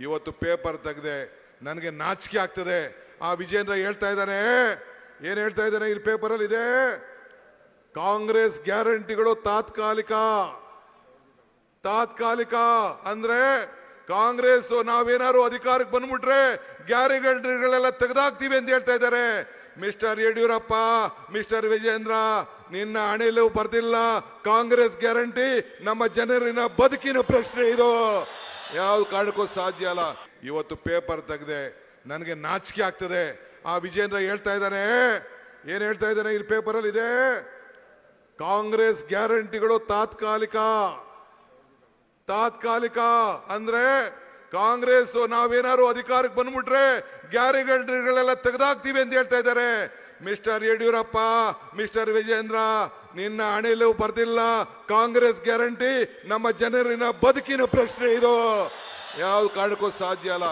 ಇವತ್ತು ಪೇಪರ್ ತೆಗೆದೆ, ನನಗೆ ನಾಚಿಕೆ ಆಗ್ತದೆ. ಆ ವಿಜೇಂದ್ರ ಹೇಳ್ತಾ ಇದ್ದಾನೆ, ಏನ್ ಹೇಳ್ತಾ ಇದ್ದಾನೆ ಈ ಪೇಪರಲ್ಲಿ ಇದೆ, ಕಾಂಗ್ರೆಸ್ ಗ್ಯಾರಂಟಿಗಳು ತಾತ್ಕಾಲಿಕ. ತಾತ್ಕಾಲಿಕ ಅಂದ್ರೆ ಕಾಂಗ್ರೆಸ್ ನಾವೇನಾದ್ರು ಅಧಿಕಾರಕ್ಕೆ ಬಂದ್ಬಿಟ್ರೆ ಗ್ಯಾರಂಟಿಗಳೆಲ್ಲ ತೆಗೆದಾಕ್ತೀವಿ ಅಂತ ಹೇಳ್ತಾ ಇದ್ದಾರೆ. ಮಿಸ್ಟರ್ ಯಡಿಯೂರಪ್ಪ, ಮಿಸ್ಟರ್ ವಿಜೇಂದ್ರ, ನಿನ್ನ ಹಣೆಯಲ್ಲೂ ಬರ್ದಿಲ್ಲ ಕಾಂಗ್ರೆಸ್ ಗ್ಯಾರಂಟಿ. ನಮ್ಮ ಜನರಿನ ಬದುಕಿನ ಪ್ರಶ್ನೆ ಇದು, ಯಾವ ಕಾರಣಕ್ಕೂ ಸಾಧ್ಯ ಅಲ್ಲ. ಇವತ್ತು ಪೇಪರ್ ತೆಗೆದೆ, ನನಗೆ ನಾಚಿಕೆ ಆಗ್ತದೆ. ಆ ವಿಜೇಂದ್ರ ಹೇಳ್ತಾ ಇದ್ದಾನೆ, ಏನ್ ಹೇಳ್ತಾ ಇದ್ದಾನೆ ಈ ಪೇಪರಲ್ಲಿ ಇದೆ, ಕಾಂಗ್ರೆಸ್ ಗ್ಯಾರಂಟಿಗಳು ತಾತ್ಕಾಲಿಕ. ತಾತ್ಕಾಲಿಕ ಅಂದ್ರೆ ಕಾಂಗ್ರೆಸ್ ನಾವೇನಾದ್ರು ಅಧಿಕಾರಕ್ಕೆ ಬಂದ್ಬಿಟ್ರೆ ಗ್ಯಾರಂಟಿಗಳೆಲ್ಲ ತೆಗೆದಾಕ್ತೀವಿ ಅಂತ ಹೇಳ್ತಾ ಇದ್ದಾರೆ. ಮಿಸ್ಟರ್ ಯಡಿಯೂರಪ್ಪ, ಮಿಸ್ಟರ್ ವಿಜೇಂದ್ರ, ನಿನ್ನ ಹಣೆಯಲ್ಲೂ ಬರ್ದಿಲ್ಲ ಕಾಂಗ್ರೆಸ್ ಗ್ಯಾರಂಟಿ. ನಮ್ಮ ಜನರಿನ ಬದುಕಿನ ಪ್ರಶ್ನೆ ಇದು, ಯಾವ ಕಾರಣಕ್ಕೂ ಸಾಧ್ಯ ಅಲ್ಲ.